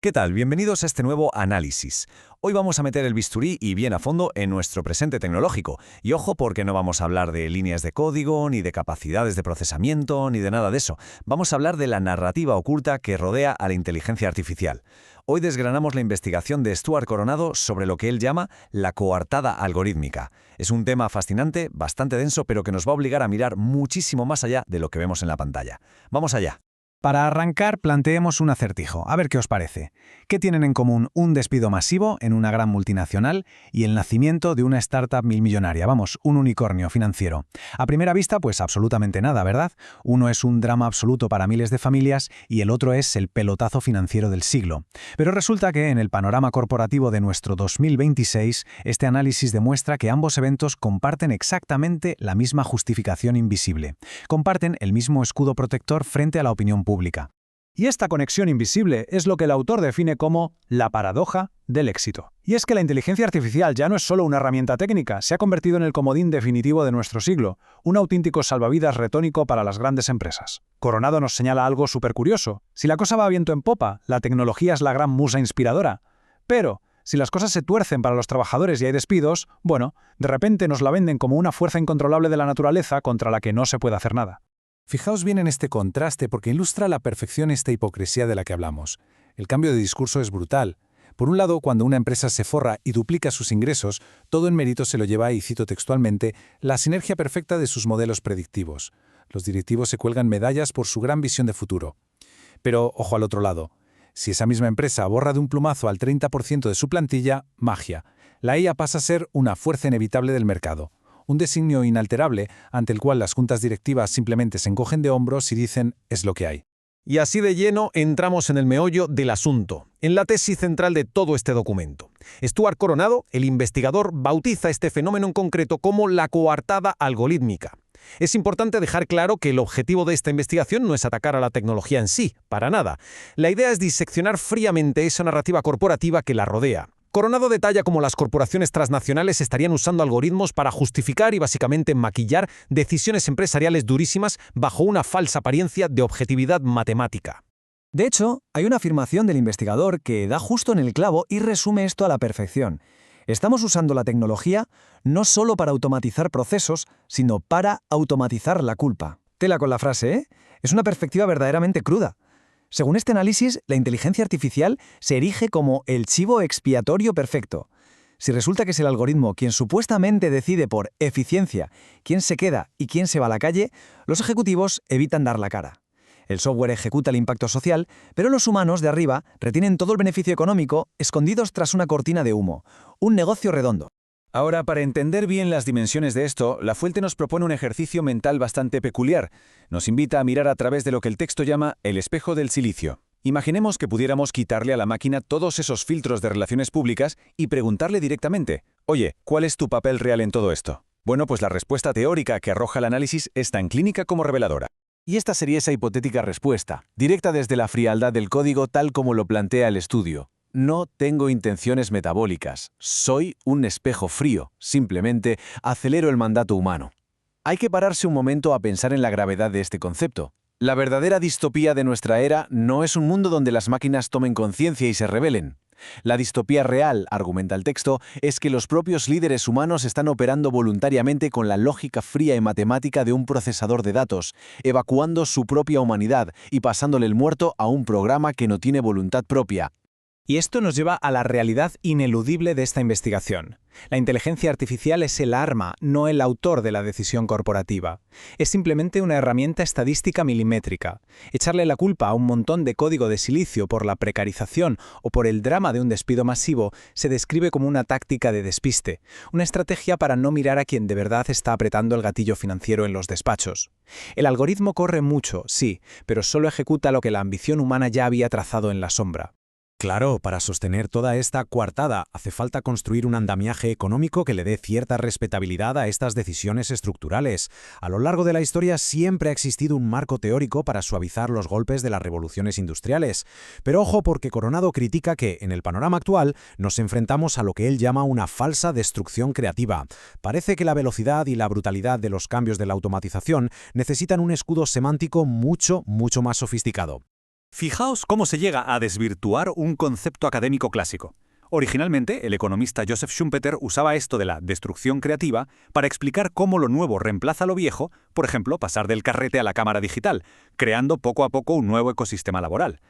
¿Qué tal? Bienvenidos a este nuevo análisis. Hoy vamos a meter el bisturí y bien a fondo en nuestro presente tecnológico. Y ojo porque no vamos a hablar de líneas de código, ni de capacidades de procesamiento, ni de nada de eso. Vamos a hablar de la narrativa oculta que rodea a la inteligencia artificial. Hoy desgranamos la investigación de Stuart Coronado sobre lo que él llama la coartada algorítmica. Es un tema fascinante, bastante denso, pero que nos va a obligar a mirar muchísimo más allá de lo que vemos en la pantalla. ¡Vamos allá! Para arrancar, planteemos un acertijo. A ver qué os parece. ¿Qué tienen en común un despido masivo en una gran multinacional y el nacimiento de una startup millonaria? Vamos, un unicornio financiero. A primera vista, pues absolutamente nada, ¿verdad? Uno es un drama absoluto para miles de familias y el otro es el pelotazo financiero del siglo. Pero resulta que en el panorama corporativo de nuestro 2026, este análisis demuestra que ambos eventos comparten exactamente la misma justificación invisible. Comparten el mismo escudo protector frente a la opinión pública. Y esta conexión invisible es lo que el autor define como la paradoja del éxito. Y es que la inteligencia artificial ya no es solo una herramienta técnica, se ha convertido en el comodín definitivo de nuestro siglo, un auténtico salvavidas retónico para las grandes empresas. Coronado nos señala algo súper curioso. Si la cosa va a viento en popa, la tecnología es la gran musa inspiradora. Pero si las cosas se tuercen para los trabajadores y hay despidos, bueno, de repente nos la venden como una fuerza incontrolable de la naturaleza contra la que no se puede hacer nada. Fijaos bien en este contraste porque ilustra a la perfección esta hipocresía de la que hablamos. El cambio de discurso es brutal. Por un lado, cuando una empresa se forra y duplica sus ingresos, todo en mérito se lo lleva, y cito textualmente, la sinergia perfecta de sus modelos predictivos. Los directivos se cuelgan medallas por su gran visión de futuro. Pero, ojo al otro lado. Si esa misma empresa borra de un plumazo al 30% de su plantilla, magia. La IA pasa a ser una fuerza inevitable del mercado. Un designio inalterable ante el cual las juntas directivas simplemente se encogen de hombros y dicen es lo que hay. Y así de lleno entramos en el meollo del asunto, en la tesis central de todo este documento. Stuart Coronado, el investigador, bautiza este fenómeno en concreto como la coartada algorítmica. Es importante dejar claro que el objetivo de esta investigación no es atacar a la tecnología en sí, para nada. La idea es diseccionar fríamente esa narrativa corporativa que la rodea. Coronado detalla cómo las corporaciones transnacionales estarían usando algoritmos para justificar y básicamente maquillar decisiones empresariales durísimas bajo una falsa apariencia de objetividad matemática. De hecho, hay una afirmación del investigador que da justo en el clavo y resume esto a la perfección. Estamos usando la tecnología no solo para automatizar procesos, sino para automatizar la culpa. Tela con la frase, ¿eh? Es una perspectiva verdaderamente cruda. Según este análisis, la inteligencia artificial se erige como el chivo expiatorio perfecto. Si resulta que es el algoritmo quien supuestamente decide por eficiencia quién se queda y quién se va a la calle, los ejecutivos evitan dar la cara. El software ejecuta el impacto social, pero los humanos de arriba retienen todo el beneficio económico escondidos tras una cortina de humo. Un negocio redondo. Ahora, para entender bien las dimensiones de esto, La Fuente nos propone un ejercicio mental bastante peculiar. Nos invita a mirar a través de lo que el texto llama el espejo del silicio. Imaginemos que pudiéramos quitarle a la máquina todos esos filtros de relaciones públicas y preguntarle directamente, oye, ¿cuál es tu papel real en todo esto? Bueno, pues la respuesta teórica que arroja el análisis es tan clínica como reveladora. Y esta sería esa hipotética respuesta, directa desde la frialdad del código tal como lo plantea el estudio. No tengo intenciones metabólicas, soy un espejo frío, simplemente acelero el mandato humano. Hay que pararse un momento a pensar en la gravedad de este concepto. La verdadera distopía de nuestra era no es un mundo donde las máquinas tomen conciencia y se rebelen. La distopía real, argumenta el texto, es que los propios líderes humanos están operando voluntariamente con la lógica fría y matemática de un procesador de datos, evacuando su propia humanidad y pasándole el muerto a un programa que no tiene voluntad propia. Y esto nos lleva a la realidad ineludible de esta investigación. La inteligencia artificial es el arma, no el autor de la decisión corporativa. Es simplemente una herramienta estadística milimétrica. Echarle la culpa a un montón de código de silicio por la precarización o por el drama de un despido masivo se describe como una táctica de despiste, una estrategia para no mirar a quien de verdad está apretando el gatillo financiero en los despachos. El algoritmo corre mucho, sí, pero solo ejecuta lo que la ambición humana ya había trazado en la sombra. Claro, para sostener toda esta coartada hace falta construir un andamiaje económico que le dé cierta respetabilidad a estas decisiones estructurales. A lo largo de la historia siempre ha existido un marco teórico para suavizar los golpes de las revoluciones industriales. Pero ojo, porque Coronado critica que, en el panorama actual, nos enfrentamos a lo que él llama una falsa destrucción creativa. Parece que la velocidad y la brutalidad de los cambios de la automatización necesitan un escudo semántico mucho más sofisticado. Fijaos cómo se llega a desvirtuar un concepto académico clásico. Originalmente, el economista Joseph Schumpeter usaba esto de la destrucción creativa para explicar cómo lo nuevo reemplaza lo viejo, por ejemplo, pasar del carrete a la cámara digital, creando poco a poco un nuevo ecosistema laboral.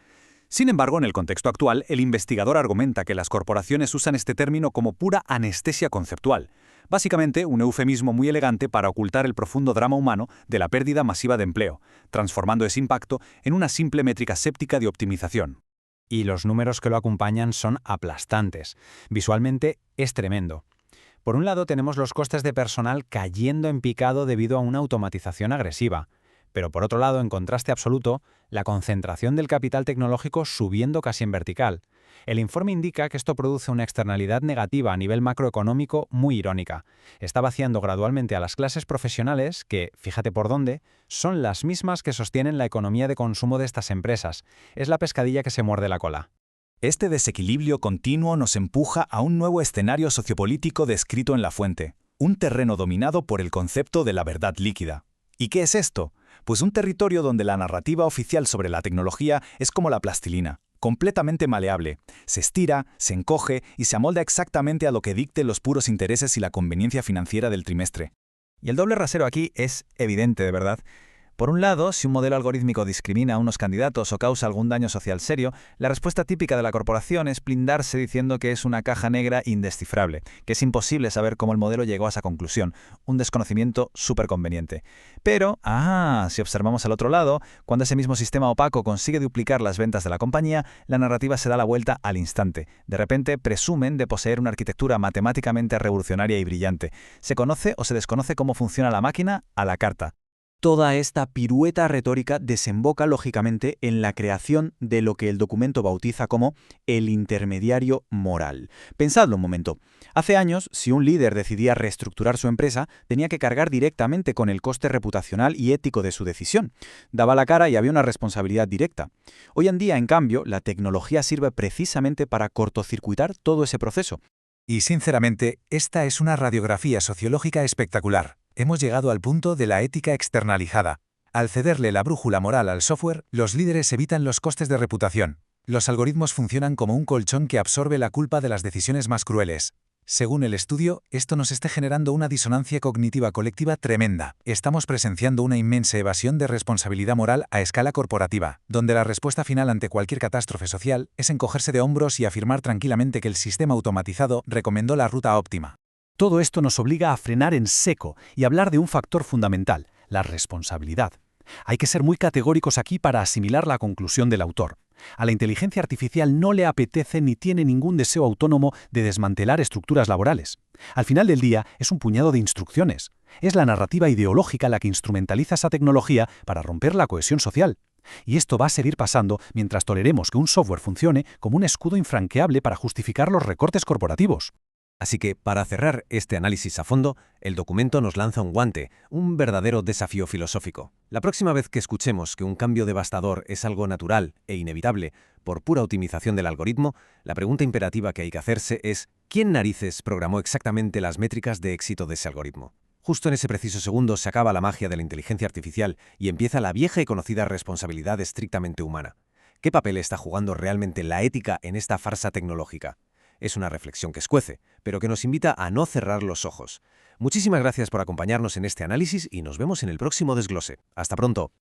Sin embargo, en el contexto actual, el investigador argumenta que las corporaciones usan este término como pura anestesia conceptual, básicamente un eufemismo muy elegante para ocultar el profundo drama humano de la pérdida masiva de empleo, transformando ese impacto en una simple métrica séptica de optimización. Y los números que lo acompañan son aplastantes. Visualmente es tremendo. Por un lado tenemos los costes de personal cayendo en picado debido a una automatización agresiva. Pero por otro lado, en contraste absoluto, la concentración del capital tecnológico subiendo casi en vertical. El informe indica que esto produce una externalidad negativa a nivel macroeconómico muy irónica. Está vaciando gradualmente a las clases profesionales que, fíjate por dónde, son las mismas que sostienen la economía de consumo de estas empresas. Es la pescadilla que se muerde la cola. Este desequilibrio continuo nos empuja a un nuevo escenario sociopolítico descrito en La Fuente, un terreno dominado por el concepto de la verdad líquida. ¿Y qué es esto? Pues un territorio donde la narrativa oficial sobre la tecnología es como la plastilina, completamente maleable. Se estira, se encoge y se amolda exactamente a lo que dicten los puros intereses y la conveniencia financiera del trimestre. Y el doble rasero aquí es evidente, de verdad. Por un lado, si un modelo algorítmico discrimina a unos candidatos o causa algún daño social serio, la respuesta típica de la corporación es blindarse diciendo que es una caja negra indescifrable, que es imposible saber cómo el modelo llegó a esa conclusión, un desconocimiento súper conveniente. Pero, si observamos al otro lado, cuando ese mismo sistema opaco consigue duplicar las ventas de la compañía, la narrativa se da la vuelta al instante. De repente, presumen de poseer una arquitectura matemáticamente revolucionaria y brillante. Se conoce o se desconoce cómo funciona la máquina a la carta. Toda esta pirueta retórica desemboca lógicamente en la creación de lo que el documento bautiza como el intermediario moral. Pensadlo un momento. Hace años, si un líder decidía reestructurar su empresa, tenía que cargar directamente con el coste reputacional y ético de su decisión. Daba la cara y había una responsabilidad directa. Hoy en día, en cambio, la tecnología sirve precisamente para cortocircuitar todo ese proceso. Y sinceramente, esta es una radiografía sociológica espectacular. Hemos llegado al punto de la ética externalizada. Al cederle la brújula moral al software, los líderes evitan los costes de reputación. Los algoritmos funcionan como un colchón que absorbe la culpa de las decisiones más crueles. Según el estudio, esto nos está generando una disonancia cognitiva colectiva tremenda. Estamos presenciando una inmensa evasión de responsabilidad moral a escala corporativa, donde la respuesta final ante cualquier catástrofe social es encogerse de hombros y afirmar tranquilamente que el sistema automatizado recomendó la ruta óptima. Todo esto nos obliga a frenar en seco y hablar de un factor fundamental, la responsabilidad. Hay que ser muy categóricos aquí para asimilar la conclusión del autor. A la inteligencia artificial no le apetece ni tiene ningún deseo autónomo de desmantelar estructuras laborales. Al final del día es un puñado de instrucciones. Es la narrativa ideológica la que instrumentaliza esa tecnología para romper la cohesión social. Y esto va a seguir pasando mientras toleremos que un software funcione como un escudo infranqueable para justificar los recortes corporativos. Así que, para cerrar este análisis a fondo, el documento nos lanza un guante, un verdadero desafío filosófico. La próxima vez que escuchemos que un cambio devastador es algo natural e inevitable por pura optimización del algoritmo, la pregunta imperativa que hay que hacerse es ¿quién narices programó exactamente las métricas de éxito de ese algoritmo? Justo en ese preciso segundo se acaba la magia de la inteligencia artificial y empieza la vieja y conocida responsabilidad estrictamente humana. ¿Qué papel está jugando realmente la ética en esta farsa tecnológica? Es una reflexión que escuece, pero que nos invita a no cerrar los ojos. Muchísimas gracias por acompañarnos en este análisis y nos vemos en el próximo desglose. Hasta pronto.